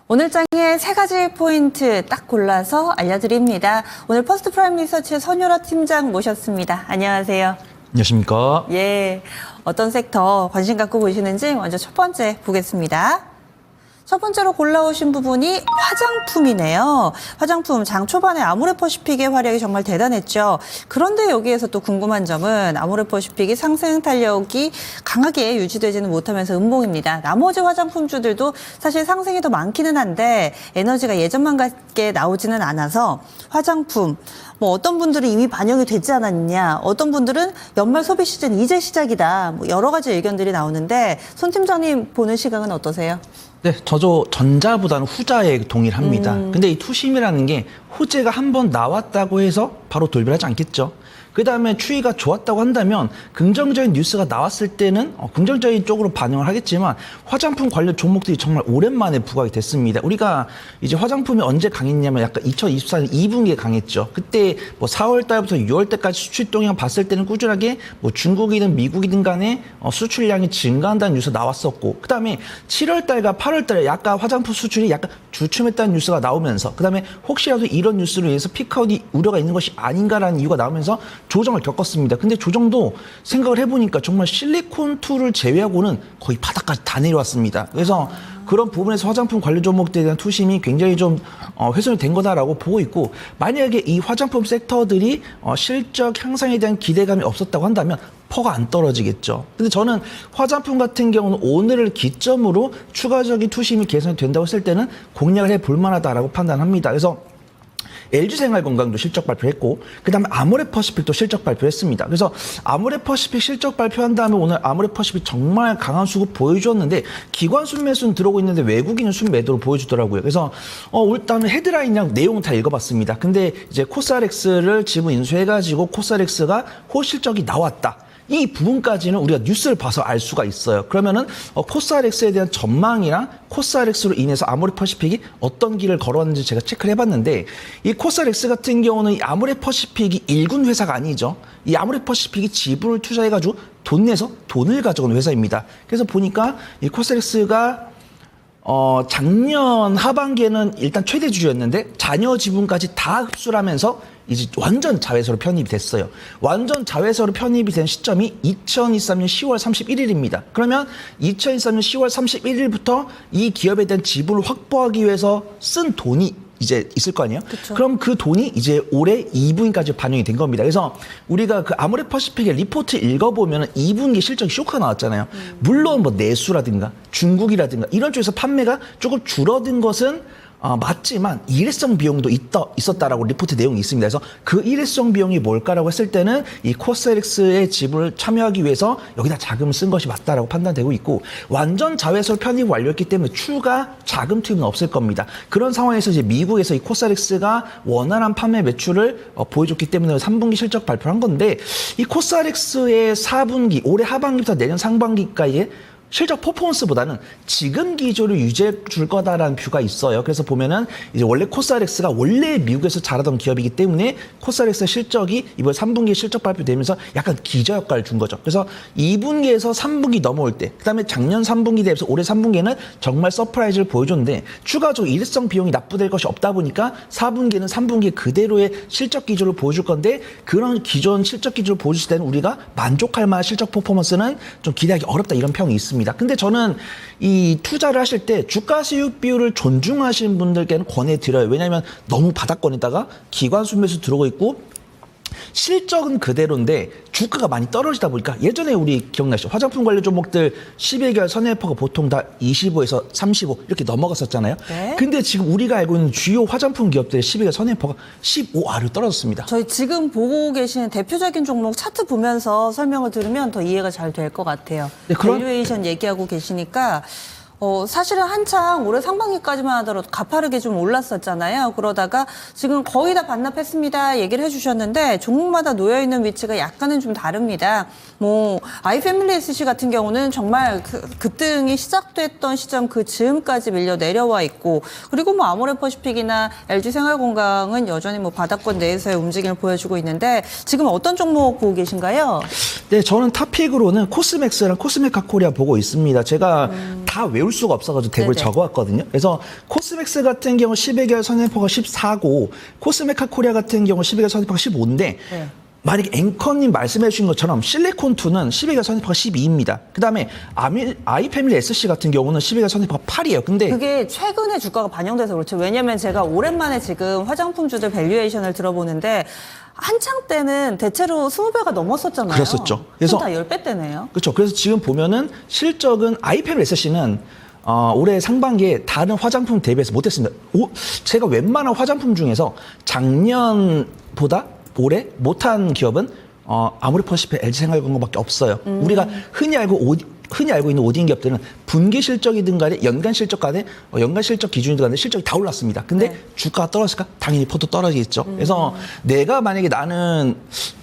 오늘 장의 세 가지 포인트 딱 골라서 알려드립니다. 오늘 퍼스트 프라임 리서치의 선유라 팀장 모셨습니다. 안녕하세요. 안녕하십니까. 예, 어떤 섹터 관심 갖고 보시는지 먼저 첫 번째 보겠습니다. 첫 번째로 골라오신 부분이 화장품이네요. 화장품 장 초반에 아모레퍼시픽의 활약이 정말 대단했죠. 그런데 여기에서 또 궁금한 점은 아모레퍼시픽이 상승 탄력이 강하게 유지되지는 못하면서 음봉입니다. 나머지 화장품주들도 사실 상승이 더 많기는 한데 에너지가 예전만 같게 나오지는 않아서 화장품 뭐 어떤 분들은 이미 반영이 되지 않았느냐, 어떤 분들은 연말 소비 시즌 이제 시작이다, 뭐 여러 가지 의견들이 나오는데 손 팀장님 보는 시각은 어떠세요? 네, 저도 전자보다는 후자에 동일합니다. 근데 이 투심이라는 게 호재가 한번 나왔다고 해서 바로 돌변하지 않겠죠. 그 다음에 추이가 좋았다고 한다면 긍정적인 뉴스가 나왔을 때는 긍정적인 쪽으로 반응을 하겠지만 화장품 관련 종목들이 정말 오랜만에 부각이 됐습니다. 우리가 이제 화장품이 언제 강했냐면 약간 2024년 2분기에 강했죠. 그때 뭐 4월 달부터 6월 때까지 수출 동향 봤을 때는 꾸준하게 뭐 중국이든 미국이든 간에 수출량이 증가한다는 뉴스 나왔었고, 그 다음에 7월 달과 8월 달에 약간 화장품 수출이 약간 주춤했다는 뉴스가 나오면서, 그 다음에 혹시라도 이런 뉴스로 인해서 피크아웃이 우려가 있는 것이 아닌가라는 이유가 나오면서 조정을 겪었습니다. 근데 조정도 생각을 해보니까 정말 실리콘2를 제외하고는 거의 바닥까지 다 내려왔습니다. 그래서 그런 부분에서 화장품 관련 종목들에 대한 투심이 굉장히 좀 훼손이 된 거다라고 보고 있고, 만약에 이 화장품 섹터들이 실적 향상에 대한 기대감이 없었다고 한다면 퍼가 안 떨어지겠죠. 근데 저는 화장품 같은 경우는 오늘을 기점으로 추가적인 투심이 개선이 된다고 했을 때는 공략을 해볼 만하다라고 판단합니다. 그래서 LG생활건강도 실적 발표했고, 그 다음에 아모레퍼시픽도 실적 발표했습니다. 그래서 아모레퍼시픽 실적 발표한 다음에 오늘 아모레퍼시픽 정말 강한 수급 보여주었는데 기관 순매수는 들어오고 있는데 외국인은 순매도로 보여주더라고요. 그래서 일단은 헤드라인이랑 내용 다 읽어봤습니다. 근데 이제 코스알엑스를 지분 인수해가지고 코스알엑스가 호실적이 나왔다, 이 부분까지는 우리가 뉴스를 봐서 알 수가 있어요. 그러면은 코스알엑스에 대한 전망이랑 코스알엑스로 인해서 아모레퍼시픽이 어떤 길을 걸어왔는지 제가 체크를 해봤는데, 이 코스알엑스 같은 경우는 이 아모레퍼시픽이 일군 회사가 아니죠. 이 아모레퍼시픽이 지분을 투자해가지고 돈 내서 돈을 가져온 회사입니다. 그래서 보니까 이 코스알엑스가 작년 하반기에는 일단 최대 주주였는데 자녀 지분까지 다 흡수를 하면서 이제 완전 자회사로 편입이 됐어요. 완전 자회사로 편입이 된 시점이 2023년 10월 31일입니다. 그러면 2023년 10월 31일부터 이 기업에 대한 지분을 확보하기 위해서 쓴 돈이 이제 있을 거 아니에요? 그쵸. 그럼 그 돈이 이제 올해 2분기까지 반영이 된 겁니다. 그래서 우리가 그 아모레퍼시픽의 리포트 읽어보면 2분기 실적이 쇼크가 나왔잖아요. 물론 뭐 내수라든가 중국이라든가 이런 쪽에서 판매가 조금 줄어든 것은 맞지만 일회성 비용도 있었다라고 리포트 내용이 있습니다. 그래서 그 일회성 비용이 뭘까라고 했을 때는 이 코스알엑스의 지분을 참여하기 위해서 여기다 자금을 쓴 것이 맞다라고 판단되고 있고, 완전 자회사로 편입 완료했기 때문에 추가 자금 투입은 없을 겁니다. 그런 상황에서 이제 미국에서 이 코스알엑스가 원활한 판매 매출을 보여줬기 때문에 3분기 실적 발표를 한 건데, 이 코스알엑스의 4분기 올해 하반기부터 내년 상반기까지의 실적 퍼포먼스보다는 지금 기조를 유지해 줄 거다라는 뷰가 있어요. 그래서 보면은 이제 원래 코스알엑스가 원래 미국에서 잘하던 기업이기 때문에 코스알엑스의 실적이 이번 3분기 실적 발표되면서 약간 기저 효과를 준 거죠. 그래서 2분기에서 3분기 넘어올 때, 그다음에 작년 3분기 대비해서 올해 3분기에는 정말 서프라이즈를 보여줬는데 추가적으로 일회성 비용이 납부될 것이 없다 보니까 4분기는 3분기 그대로의 실적 기조를 보여줄 건데, 그런 기존 실적 기조를 보여줄 때는 우리가 만족할 만한 실적 퍼포먼스는 좀 기대하기 어렵다, 이런 평이 있습니다. 근데 저는 이 투자를 하실 때 주가 수익 비율을 존중하시는 분들께는 권해드려요. 왜냐하면 너무 바닥권에다가 기관 순매수 들어오고 있고 실적은 그대로인데 주가가 많이 떨어지다 보니까, 예전에 우리 기억나시죠? 화장품 관련 종목들 12개월 선행포가 보통 다 25에서 35 이렇게 넘어갔었잖아요. 네? 근데 지금 우리가 알고 있는 주요 화장품 기업들의 12개월 선행포가 15 아래로 떨어졌습니다. 저희 지금 보고 계시는 대표적인 종목 차트 보면서 설명을 들으면 더 이해가 잘 될 것 같아요. 네, 밸류에이션 얘기하고 계시니까 사실은 한창 올해 상반기까지만 하더라도 가파르게 좀 올랐었잖아요. 그러다가 지금 거의 다 반납했습니다 얘기를 해주셨는데 종목마다 놓여있는 위치가 약간은 좀 다릅니다. 뭐 아이패밀리 SC 같은 경우는 정말 급등이 시작됐던 시점 그 즈음까지 밀려 내려와 있고, 그리고 뭐 아모레퍼시픽이나 LG생활건강은 여전히 뭐 바닥권 내에서의 움직임을 보여주고 있는데, 지금 어떤 종목 보고 계신가요? 네, 저는 탑픽으로는 코스맥스랑 코스메카코리아 보고 있습니다. 제가 다 외울 수가 없어가지고 대본에 네네. 적어왔거든요. 그래서 코스맥스 같은 경우 11개월 선행포가 14고 코스메카 코리아 같은 경우 11개월 선행포가 15인데 네. 만약에 앵커님 말씀해 주신 것처럼 실리콘2는 12개월 선행포가 12입니다. 그 다음에 아이패밀리 SC 같은 경우는 12개월 선행포가 8이에요. 근데 그게 최근에 주가가 반영돼서 그렇죠. 왜냐면 제가 오랜만에 지금 화장품주들 밸류에이션을 들어보는데 한창 때는 대체로 20배가 넘었었잖아요. 그랬었죠. 그래서 다 10배 대네요. 그렇죠. 그래서 지금 보면은 실적은 아이패밀리 SC는 올해 상반기에 다른 화장품 대비해서 못했습니다. 제가 웬만한 화장품 중에서 작년보다 올해 못한 기업은 아모레퍼시픽, LG생활건강밖에 없어요. 우리가 흔히 알고 있는 오디엔 기업들은 분기 실적이든 간에 연간 실적 간에 연간 실적 기준이든 간에 실적이 다 올랐습니다. 근데 네. 주가가 떨어질까? 당연히 포도 떨어지겠죠. 그래서 내가 만약에 나는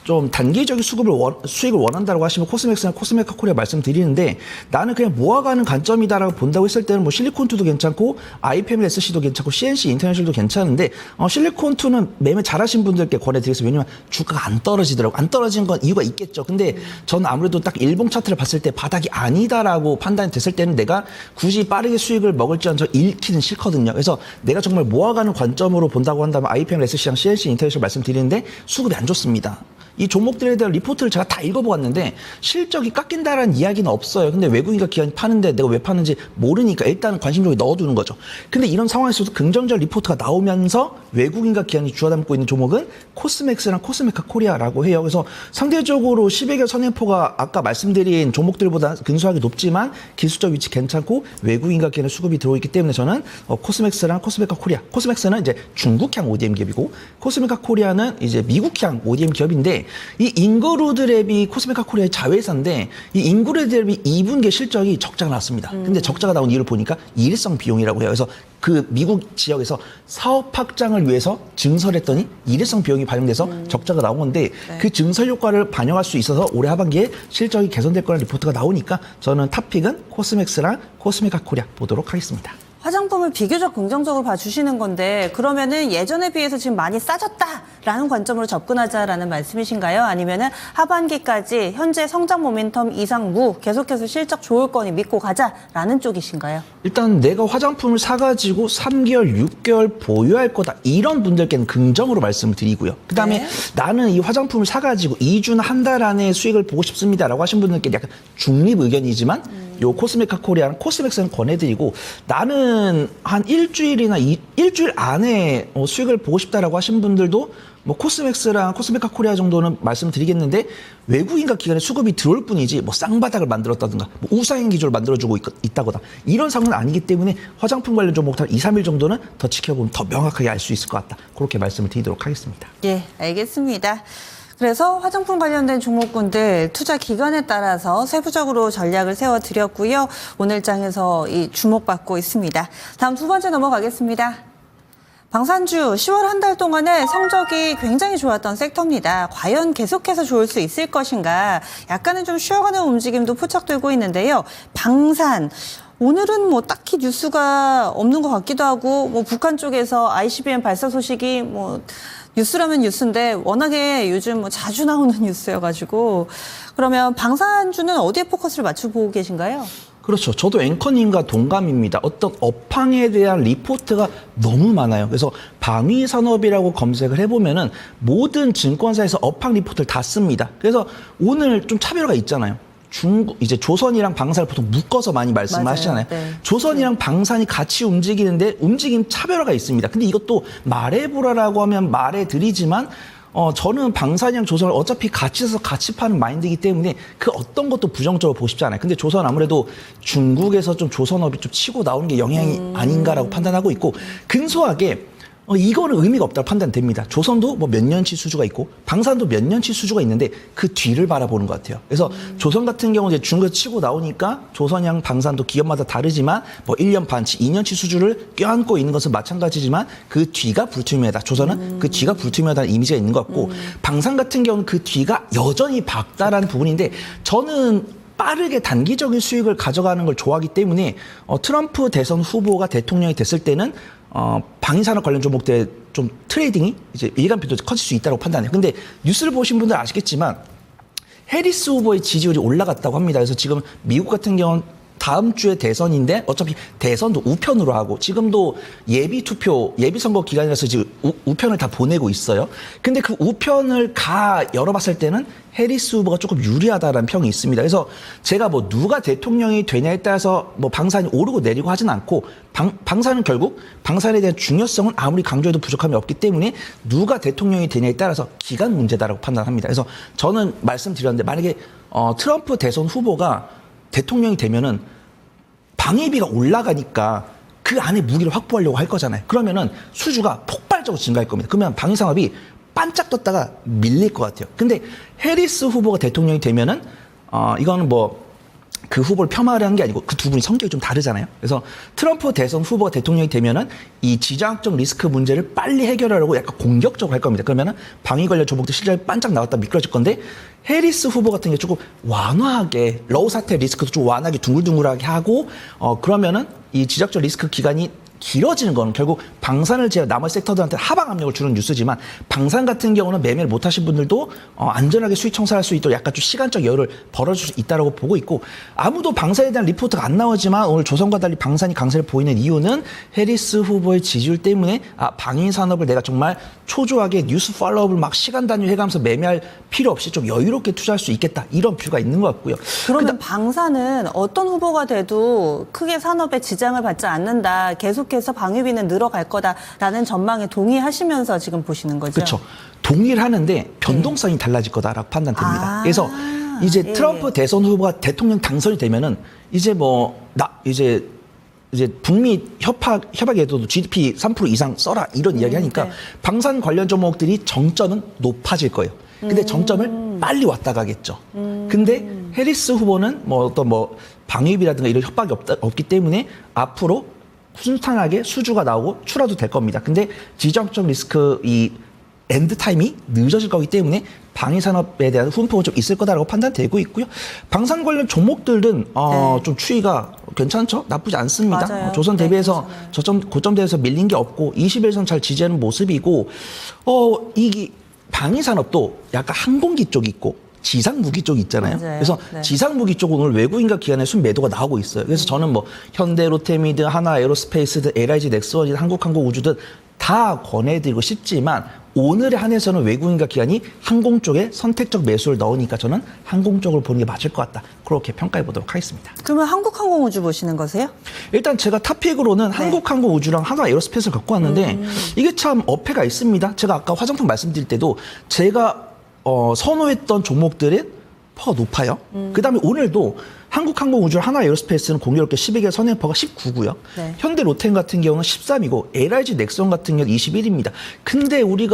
좀 단기적인 수익을 원한다고 하시면 코스맥스나 코스메카 코리아 말씀드리는데 나는 그냥 모아가는 관점이다라고 본다고 했을 때는 뭐 실리콘2도 괜찮고 아이패밀리 SC도 괜찮고 CNC 인터내셔널도 괜찮은데 실리콘2는 매매 잘하신 분들께 권해드리겠습니다. 왜냐면 주가가 안 떨어지더라고요. 안 떨어진 건 이유가 있겠죠. 근데 저는 아무래도 딱 일봉 차트를 봤을 때 바닥이 아니다라고 판단이 됐을 때는 내가 굳이 빠르게 수익을 먹을지언정 잃기는 싫거든요. 그래서 내가 정말 모아가는 관점으로 본다고 한다면 아이패밀리 SC랑 CNC 인터내셔널 말씀드리는데 수급이 안 좋습니다. 이 종목들에 대한 리포트를 제가 다 읽어보았는데 실적이 깎인다라는 이야기는 없어요. 근데 외국인과 기관이 파는데 내가 왜 파는지 모르니까 일단 관심종에 넣어두는 거죠. 근데 이런 상황에서도 긍정적 리포트가 나오면서 외국인과 기관이 주워담고 있는 종목은 코스맥스랑 코스메카 코리아라고 해요. 그래서 상대적으로 10개월 선행포가 아까 말씀드린 종목들보다 근소하게 높지만 기술적 위치 괜찮고 외국인과 기관의 수급이 들어오기 때문에 저는 코스맥스랑 코스메카 코리아, 코스맥스는 이제 중국향 ODM 기업이고 코스메카 코리아는 이제 미국향 ODM 기업인데 이 인거루드랩이 코스메카 코리아의 자회사인데 이 인거루드랩이 2분기 실적이 적자가 났습니다. 근데 적자가 나온 이유를 보니까 일회성 비용이라고 해요. 그래서 그 미국 지역에서 사업 확장을 위해서 증설했더니 일회성 비용이 반영돼서 적자가 나온 건데 네. 그 증설 효과를 반영할 수 있어서 올해 하반기에 실적이 개선될 거라는 리포트가 나오니까 저는 탑픽은 코스맥스랑 코스메카 코리아 보도록 하겠습니다. 화장품을 비교적 긍정적으로 봐주시는 건데 그러면은 예전에 비해서 지금 많이 싸졌다라는 관점으로 접근하자라는 말씀이신가요? 아니면은 하반기까지 현재 성장 모멘텀 이상무 계속해서 실적 좋을 거니 믿고 가자라는 쪽이신가요? 일단 내가 화장품을 사가지고 3개월, 6개월 보유할 거다 이런 분들께는 긍정으로 말씀을 드리고요. 그다음에 네. 나는 이 화장품을 사가지고 2주나 한 달 안에 수익을 보고 싶습니다라고 하신 분들께 약간 중립 의견이지만 요 코스메카 코리아랑 코스맥스는 권해드리고 나는 한 일주일이나 일주일 안에 수익을 보고 싶다라고 하신 분들도 뭐 코스맥스랑 코스메카 코리아 정도는 말씀드리겠는데 외국인과 기관의 수급이 들어올 뿐이지 뭐 쌍바닥을 만들었다든가 뭐 우상향 기조를 만들어주고 있다거나 이런 상황은 아니기 때문에 화장품 관련 종목들 한 2, 3일 정도는 더 지켜보면 더 명확하게 알 수 있을 것 같다. 그렇게 말씀을 드리도록 하겠습니다. 예, 알겠습니다. 그래서 화장품 관련된 종목군들 투자 기간에 따라서 세부적으로 전략을 세워드렸고요. 오늘 장에서 이 주목받고 있습니다. 다음 두 번째 넘어가겠습니다. 방산주 10월 한 달 동안에 성적이 굉장히 좋았던 섹터입니다. 과연 계속해서 좋을 수 있을 것인가? 약간은 좀 쉬어가는 움직임도 포착되고 있는데요. 방산. 오늘은 뭐 딱히 뉴스가 없는 것 같기도 하고, 뭐 북한 쪽에서 ICBM 발사 소식이 뭐 뉴스라면 뉴스인데 워낙에 요즘 뭐 자주 나오는 뉴스여가지고 그러면 방산주는 어디에 포커스를 맞춰보고 계신가요? 그렇죠. 저도 앵커님과 동감입니다. 어떤 업황에 대한 리포트가 너무 많아요. 그래서 방위산업이라고 검색을 해보면은 모든 증권사에서 업황 리포트를 다 씁니다. 그래서 오늘 좀 차별화가 있잖아요. 이제 조선이랑 방산을 보통 묶어서 많이 말씀하시잖아요. 네. 조선이랑 방산이 같이 움직이는데 움직임 차별화가 있습니다. 근데 이것도 말해보라라고 하면 말해드리지만 저는 방산이랑 조선을 어차피 같이 해서 같이 파는 마인드이기 때문에 그 어떤 것도 부정적으로 보고 싶지 않아요. 근데 조선 아무래도 중국에서 좀 조선업이 좀 치고 나오는 게 영향이 아닌가라고 판단하고 있고 근소하게 이거는 의미가 없다고 판단됩니다. 조선도 뭐 몇 년치 수주가 있고 방산도 몇 년치 수주가 있는데 그 뒤를 바라보는 것 같아요. 그래서 조선 같은 경우 이제 중국에서 치고 나오니까 조선이랑 방산도 기업마다 다르지만 뭐 1년 반치, 2년치 수주를 껴안고 있는 것은 마찬가지지만 그 뒤가 불투명하다. 조선은 그 뒤가 불투명하다는 이미지가 있는 것 같고 방산 같은 경우는 그 뒤가 여전히 밝다라는 부분인데 저는 빠르게 단기적인 수익을 가져가는 걸 좋아하기 때문에 트럼프 대선 후보가 대통령이 됐을 때는 방위산업 관련 종목들의 좀 트레이딩이 이제 일관비도 커질 수 있다고 판단해요. 근데 뉴스를 보신 분들 아시겠지만 해리스 후보의 지지율이 올라갔다고 합니다. 그래서 지금 미국 같은 경우는 다음 주에 대선인데 어차피 대선도 우편으로 하고 지금도 예비 투표, 예비 선거 기간이라서 지금 우편을 다 보내고 있어요. 근데 그 우편을 열어봤을 때는 해리스 후보가 조금 유리하다라는 평이 있습니다. 그래서 제가 뭐 누가 대통령이 되냐에 따라서 뭐 방산이 오르고 내리고 하진 않고 방산은 결국 방산에 대한 중요성은 아무리 강조해도 부족함이 없기 때문에 누가 대통령이 되냐에 따라서 기간 문제다라고 판단합니다. 그래서 저는 말씀드렸는데 만약에 트럼프 대선 후보가 대통령이 되면은 방위비가 올라가니까 그 안에 무기를 확보하려고 할 거잖아요. 그러면은 수주가 폭발적으로 증가할 겁니다. 그러면 방위 산업이 반짝 떴다가 밀릴 것 같아요. 근데 해리스 후보가 대통령이 되면은 이거는 뭐 그 후보를 폄하하려는 게 아니고 그 두 분이 성격이 좀 다르잖아요. 그래서 트럼프 대선 후보가 대통령이 되면은 이 지정학적 리스크 문제를 빨리 해결하려고 약간 공격적으로 할 겁니다. 그러면은 방위 관련 종목들 실적이 반짝 나왔다 미끄러질 건데 해리스 후보 같은 게 조금 완화하게 러우 사태 리스크도 좀 완화하게 둥글둥글하게 하고 그러면은 이 지정학적 리스크 기간이 길어지는 거는 결국 방산을 제외한 나머지 섹터들한테 하방 압력을 주는 뉴스지만 방산 같은 경우는 매매를 못하신 분들도 안전하게 수익 청산할 수 있도록 약간 좀 시간적 여유를 벌어줄 수 있다고 보고 있고 아무도 방산에 대한 리포트가 안 나오지만 오늘 조선과 달리 방산이 강세를 보이는 이유는 해리스 후보의 지지율 때문에 방위 산업을 내가 정말 초조하게 뉴스 팔로우업을 막 시간 단위로 해가면서 매매할 필요 없이 좀 여유롭게 투자할 수 있겠다 이런 뷰가 있는 것 같고요. 그러면 방산은 어떤 후보가 돼도 크게 산업에 지장을 받지 않는다. 계속해서 방위비는 늘어갈 거다라는 전망에 동의하시면서 지금 보시는 거죠? 그렇죠. 동의를 하는데 변동성이 달라질 거다라고 판단됩니다. 그래서 이제 트럼프 대선 후보가 대통령 당선이 되면은 이제 이제 북미 협약에도 GDP 3% 이상 써라 이런 이야기 하니까 방산 관련 종목들이 정점은 높아질 거예요. 근데 정점을 빨리 왔다 가겠죠. 근데 해리스 후보는 방위비라든가 이런 협박이 없기 때문에 앞으로 순탄하게 수주가 나오고 출하도 될 겁니다. 근데 지정적 리스크 이 엔드 타임이 늦어질 거기 때문에 방위 산업에 대한 훈풍은 좀 있을 거다라고 판단되고 있고요. 방산 관련 종목들은 좀 추이가 괜찮죠? 나쁘지 않습니다. 맞아요. 조선 대비해서 고점 대에서 밀린 게 없고 21선 잘 지지하는 모습이고 이 방위 산업도 약간 항공기 쪽이 있고 지상 무기 쪽이 있잖아요. 맞아요. 그래서 지상 무기 쪽은 오늘 외국인과 기관의 순매도가 나오고 있어요. 그래서 저는 뭐 현대 로테미드, 하나 에어로스페이스든 LIG 넥스원이든 한국항공우주든 다 권해드리고 싶지만 오늘에 한해서는 외국인과 기관이 항공 쪽에 선택적 매수를 넣으니까 저는 항공 쪽을 보는 게 맞을 것 같다. 그렇게 평가해 보도록 하겠습니다. 그러면 한국항공우주 보시는 거세요? 일단 제가 탑픽으로는 한국항공우주랑 하나 에어로스페이스를 갖고 왔는데 이게 참 어폐가 있습니다. 제가 아까 화장품 말씀드릴 때도 제가 선호했던 종목들은 퍼가 높아요. 그다음에 오늘도 한국항공우주 하나 에어로스페이스는 공교롭게 12개월 선행퍼가 19고요. 현대 로템 같은 경우는 13이고 LIG 넥슨 같은 경우는 21입니다. 근데 우리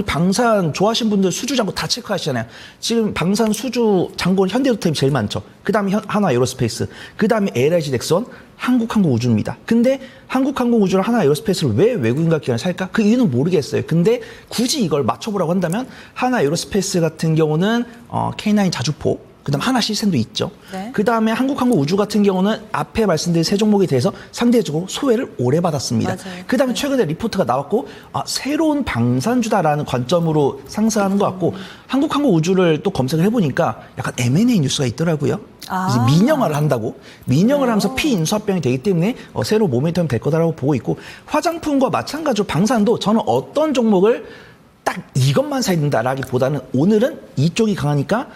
방산 좋아하시는 분들 수주 잔고 다 체크하시잖아요. 지금 방산 수주 잔고는 현대 로템이 제일 많죠. 그다음에 하나 에어로스페이스, 그다음에 LIG 넥슨, 한국항공우주입니다. 근데 한국항공우주랑 하나 에어로스페이스를 왜 외국인과 기관을 살까? 그 이유는 모르겠어요. 근데 굳이 이걸 맞춰보라고 한다면 하나 에어로스페이스 같은 경우는 K9 자주포, 그다음 하나 시스템도 있죠. 그다음에 한국항공우주 같은 경우는 앞에 말씀드린 세 종목에 대해서 상대적으로 소외를 오래 받았습니다. 그다음에 최근에 리포트가 나왔고 새로운 방산주다라는 관점으로 상승하는 것 같고 한국항공우주를 또 검색을 해보니까 약간 M&A 뉴스가 있더라고요. 이제 민영화를 한다고 민영을 하면서 피인수합병이 되기 때문에 새로운 모멘텀이 될 거다라고 보고 있고 화장품과 마찬가지로 방산도 저는 어떤 종목을 딱 이것만 사야 된다라기보다는 오늘은 이쪽이 강하니까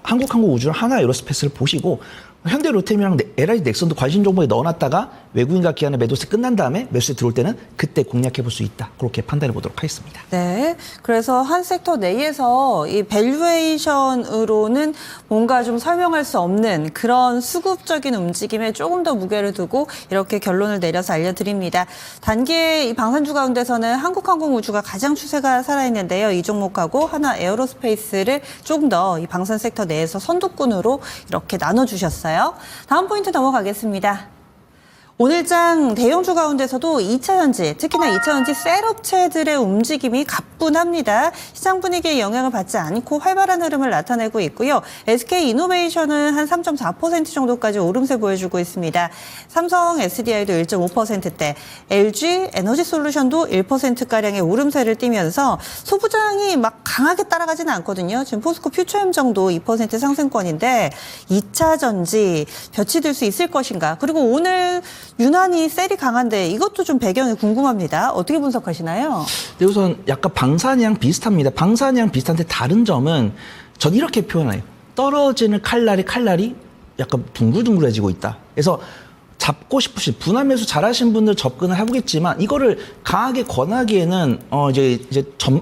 한국항공우주랑 하나 에어로스페이스를 보시고 현대 로템이랑 LIG 넥슨도 관심 종목에 넣어놨다가 외국인과 기관의 매도세 끝난 다음에 매수세 들어올 때는 그때 공략해 볼 수 있다. 그렇게 판단해 보도록 하겠습니다. 네. 그래서 한 섹터 내에서 이 밸류에이션으로는 뭔가 좀 설명할 수 없는 그런 수급적인 움직임에 조금 더 무게를 두고 이렇게 결론을 내려서 알려드립니다. 단기에 이 방산주 가운데서는 한국항공우주가 가장 추세가 살아있는데요. 이 종목하고 하나 에어로스페이스를 조금 더 이 방산 섹터 내에서 선두꾼으로 이렇게 나눠주셨어요. 다음 포인트 넘어가겠습니다. 오늘장 대형주 가운데서도 2차전지, 특히나 2차전지 셀업체들의 움직임이 가뿐합니다. 시장 분위기에 영향을 받지 않고 활발한 흐름을 나타내고 있고요. SK이노베이션은 한 3.4% 정도까지 오름세 보여주고 있습니다. 삼성 SDI도 1.5%대, LG 에너지솔루션도 1%가량의 오름세를 띠면서 소부장이 막 강하게 따라가지는 않거든요. 지금 포스코 퓨처엠정도 2% 상승권인데 2차전지 볕이 들 수 있을 것인가. 그리고 오늘 유난히 셀이 강한데 이것도 좀 배경이 궁금합니다. 어떻게 분석하시나요? 네, 우선 약간 방사능 비슷합니다. 방사능 비슷한데 다른 점은 전 이렇게 표현해요. 떨어지는 칼날이 약간 둥글둥글해지고 있다. 그래서 잡고 싶으신 분할 매수 잘하신 분들 접근을 해보겠지만 이거를 강하게 권하기에는 이제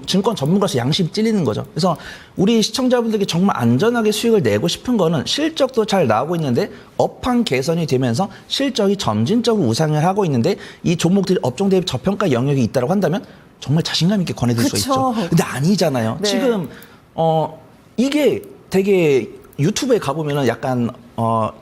증권 전문가로서 양심이 찔리는 거죠. 그래서 우리 시청자분들께 정말 안전하게 수익을 내고 싶은 거는 실적도 잘 나오고 있는데 업황 개선이 되면서 실적이 점진적으로 우상을 하고 있는데 이 종목들이 업종 대비 저평가 영역이 있다고 한다면 정말 자신감 있게 권해드릴 수 있죠. 근데 아니잖아요. 네. 지금 이게 되게 유튜브에 가보면은 약간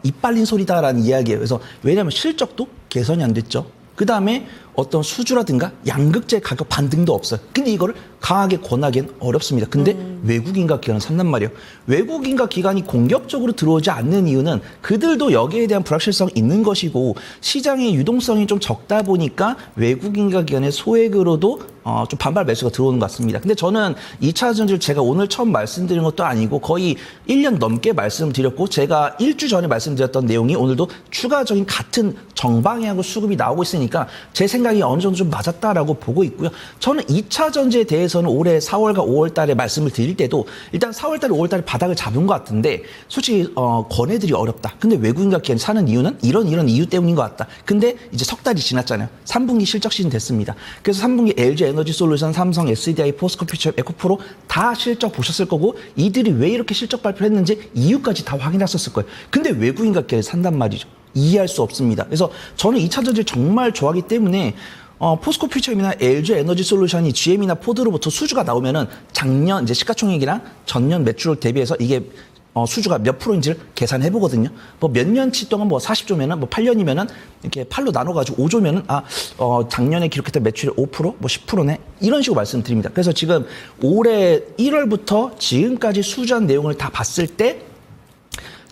입 빨린 소리다라는 이야기예요. 그래서 왜냐하면 실적도 개선이 안 됐죠. 그 다음에 어떤 수주라든가 양극재 가격 반등도 없어요. 근데 이거를 강하게 권하기엔 어렵습니다. 근데 외국인과 기관은 산단 말이에요. 외국인과 기관이 공격적으로 들어오지 않는 이유는 그들도 여기에 대한 불확실성이 있는 것이고 시장의 유동성이 좀 적다 보니까 외국인과 기관의 소액으로도 좀 반발 매수가 들어오는 것 같습니다. 근데 저는 2차 전지를 제가 오늘 처음 말씀드린 것도 아니고 거의 1년 넘게 말씀드렸고 제가 일주 전에 말씀드렸던 내용이 오늘도 추가적인 같은 정방향으로 수급이 나오고 있으니까 제 생각이 어느 정도 좀 맞았다라고 보고 있고요. 저는 2차 전지에 대해서는 올해 4월과 5월 달에 말씀을 드릴 때도 일단 4월 달, 5월 달에 바닥을 잡은 것 같은데 솔직히 권해드리 어렵다. 근데 외국인과 기관이 사는 이유는 이런 이유 때문인 것 같다. 근데 이제 석 달이 지났잖아요. 3분기 실적 시즌 됐습니다. 그래서 3분기 LG 에너지솔루션, 삼성, SDI, 포스코 퓨처, 에코프로 다 실적 보셨을 거고 이들이 왜 이렇게 실적 발표를 했는지 이유까지 다 확인하셨을 거예요. 근데 외국인과 기관이 산단 말이죠. 이해할 수 없습니다. 그래서 저는 2차 전지를 정말 좋아하기 때문에 포스코 퓨처엠이나 LG 에너지 솔루션이 GM이나 포드로부터 수주가 나오면은 작년 이제 시가총액이랑 전년 매출을 대비해서 이게 수주가 몇 프로인지를 계산해 보거든요. 뭐 몇 년치 동안 뭐 40조면은 뭐 8년이면은 이렇게 8로 나눠 가지고 5조면은 작년에 기록했던 매출의 5%, 뭐 10%네. 이런 식으로 말씀드립니다. 그래서 지금 올해 1월부터 지금까지 수주한 내용을 다 봤을 때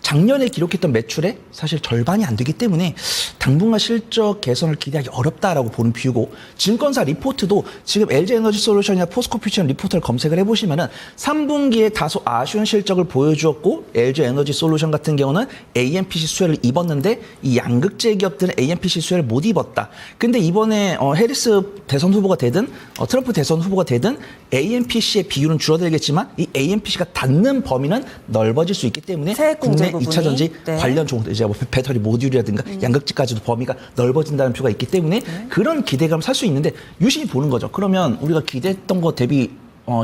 작년에 기록했던 매출의 사실 절반이 안 되기 때문에 당분간 실적 개선을 기대하기 어렵다라고 보는 뷰고 증권사 리포트도 지금 LG 에너지 솔루션이나 포스코 퓨처 리포트를 검색을 해보시면은 3분기에 다소 아쉬운 실적을 보여주었고 LG 에너지 솔루션 같은 경우는 AMPC 수혜를 입었는데 이 양극재 기업들은 AMPC 수혜를 못 입었다. 근데 이번에 해리스 대선 후보가 되든 트럼프 대선 후보가 되든 AMPC의 비율은 줄어들겠지만 이 AMPC가 닿는 범위는 넓어질 수 있기 때문에 국내 2차 전지 네. 관련 종목들 이제 뭐 배터리 모듈이라든가 양극재까지도 범위가 넓어진다는 표가 있기 때문에 그런 기대감을 살 수 있는데 유심히 보는 거죠. 그러면 우리가 기대했던 것 대비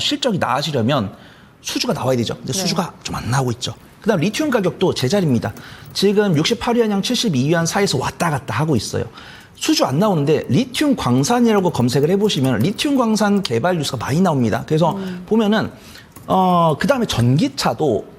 실적이 나아지려면 수주가 나와야 되죠. 근데 수주가 좀 안 나오고 있죠. 그다음 리튬 가격도 제자리입니다. 지금 68위안양 72위안 사이에서 왔다 갔다 하고 있어요. 수주 안 나오는데 리튬 광산이라고 검색을 해보시면 리튬 광산 개발 뉴스가 많이 나옵니다. 그래서 보면은 그다음에 전기차도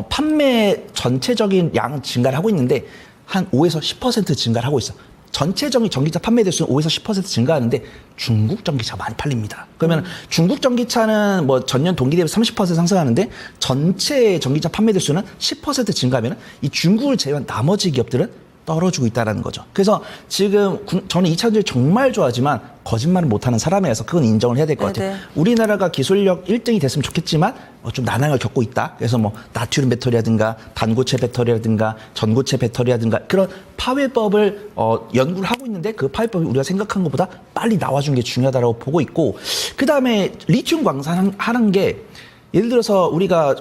판매 전체적인 양 증가를 하고 있는데 한 5에서 10% 증가를 하고 있어. 전체적인 전기차 판매 대수는 5에서 10% 증가하는데 중국 전기차가 많이 팔립니다. 그러면 중국 전기차는 뭐 전년 동기 대비 30% 상승하는데 전체 전기차 판매 대수는 10% 증가하면 이 중국을 제외한 나머지 기업들은 떨어지고 있다는 거죠. 그래서 지금 저는 2차 전지를 정말 좋아하지만 거짓말을 못하는 사람이라서 그건 인정을 해야 될 것 같아요. 우리나라가 기술력 1등이 됐으면 좋겠지만 좀 난항을 겪고 있다. 그래서 뭐 나트륨 배터리라든가 반고체 배터리라든가 전고체 배터리라든가 그런 파괴법을 연구를 하고 있는데 그 파괴법이 우리가 생각한 것보다 빨리 나와준 게 중요하다고 보고 있고 그다음에 리튬 광산 하는 게 예를 들어서 우리가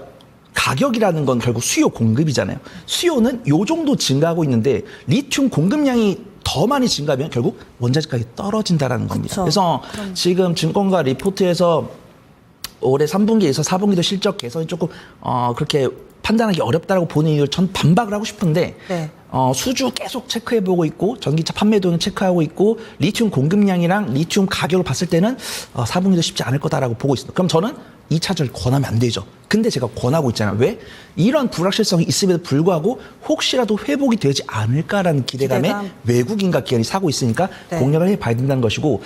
가격이라는 건 결국 수요 공급이잖아요. 수요는 요 정도 증가하고 있는데 리튬 공급량이 더 많이 증가하면 결국 원자재 가격이 떨어진다라는 겁니다. 그래서 지금 증권가 리포트에서 올해 3분기에서 4분기도 실적 개선이 조금 그렇게 판단하기 어렵다고 보는 이유를 전 반박을 하고 싶은데 수주 계속 체크해보고 있고 전기차 판매도는 체크하고 있고 리튬 공급량이랑 리튬 가격을 봤을 때는 4분기도 쉽지 않을 거다라고 보고 있습니다. 그럼 저는 2차전을 권하면 안 되죠. 근데 제가 권하고 있잖아요. 왜? 이런 불확실성이 있음에도 불구하고 혹시라도 회복이 되지 않을까라는 기대감에 외국인과 기관이 사고 있으니까 네. 공략을 해봐야 된다는 것이고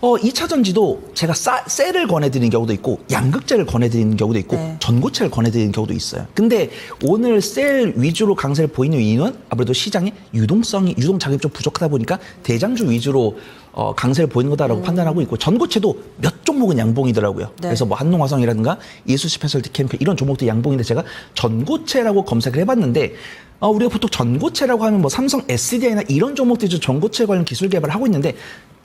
2차전지도 제가 셀을 권해드리는 경우도 있고 양극재를 권해드리는 경우도 있고 네. 전고체를 권해드리는 경우도 있어요. 근데 오늘 셀 위주로 강세를 보이는 이유는 아무래도 시장의 유동 자금이 좀 부족하다 보니까 대장주 위주로 강세를 보이는 거다라고 판단하고 있고 전고체도 몇 종목은 양봉이더라고요. 네. 그래서 뭐 한농화성이라든가 이수 스페셜티 케미컬 이런 종목도 양봉인데 제가 전고체라고 검색을 해봤는데 우리가 보통 전고체라고 하면 뭐 삼성 SDI나 이런 종목들이 전고체 관련 기술 개발을 하고 있는데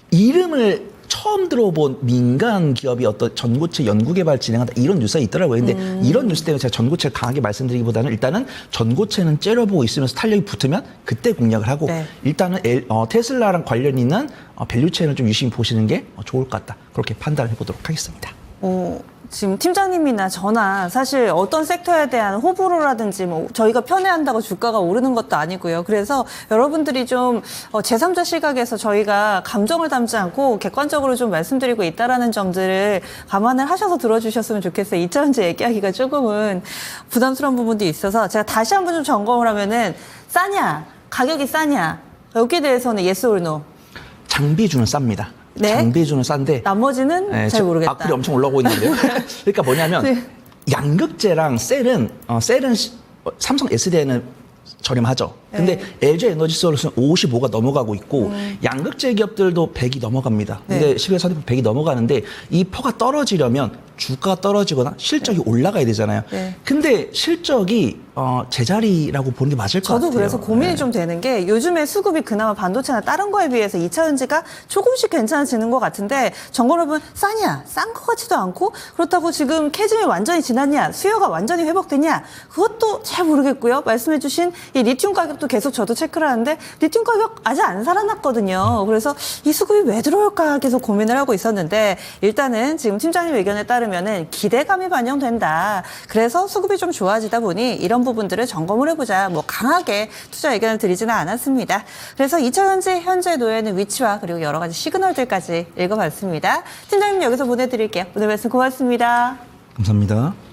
이름을 처음 들어본 민간 기업이 어떤 전고체 연구 개발 진행한다 이런 뉴스가 있더라고요. 근데 이런 뉴스 때문에 제가 전고체를 강하게 말씀드리기보다는 일단은 전고체는 째려보고 있으면서 탄력이 붙으면 그때 공략을 하고 네. 일단은 테슬라랑 관련 있는 밸류체인을 좀 유심히 보시는 게 좋을 것 같다. 그렇게 판단을 해보도록 하겠습니다. 지금 팀장님이나 저나 사실 어떤 섹터에 대한 호불호라든지 뭐 저희가 편애한다고 주가가 오르는 것도 아니고요. 그래서 여러분들이 좀 제3자 시각에서 저희가 감정을 담지 않고 객관적으로 좀 말씀드리고 있다라는 점들을 감안을 하셔서 들어주셨으면 좋겠어요. 2차전지 얘기하기가 조금은 부담스러운 부분도 있어서 제가 다시 한번 좀 점검을 하면은 싸냐, 가격이 싸냐 여기에 대해서는 yes or no. 장비주는 쌉니다. 네? 장비주는 싼데 나머지는 잘 모르겠다. 악플이 엄청 올라오고 있는데요. 그러니까 뭐냐면 네. 양극재랑 셀은 삼성 SDI는 저렴하죠. 근데 LG 에너지 솔루션 55가 넘어가고 있고 양극재 기업들도 100이 넘어갑니다. 근데 11월 선입 100이 넘어가는데 이 퍼가 떨어지려면 주가가 떨어지거나 실적이 올라가야 되잖아요. 네. 근데 실적이 제자리라고 보는 게 맞을 것 같아요. 저도 그래서 고민이 좀 되는 게 요즘에 수급이 그나마 반도체나 다른 거에 비해서 2차전지가 조금씩 괜찮아지는 것 같은데 정건업은 싸냐? 싼 것 같지도 않고 그렇다고 지금 캐즘이 완전히 지났냐? 수요가 완전히 회복됐냐? 그것도 잘 모르겠고요. 말씀해 주신 이 리튬 가격도 계속 저도 체크를 하는데 리튬 가격 아직 안 살아났거든요. 그래서 이 수급이 왜 들어올까 계속 고민을 하고 있었는데 일단은 지금 팀장님 의견에 따르면은 기대감이 반영된다. 그래서 수급이 좀 좋아지다 보니 이런 부분들을 점검을 해보자. 뭐 강하게 투자 의견을 드리지는 않았습니다. 그래서 2차전지 현재 놓여있는 위치와 그리고 여러 가지 시그널들까지 읽어봤습니다. 팀장님 여기서 보내드릴게요. 오늘 말씀 고맙습니다. 감사합니다.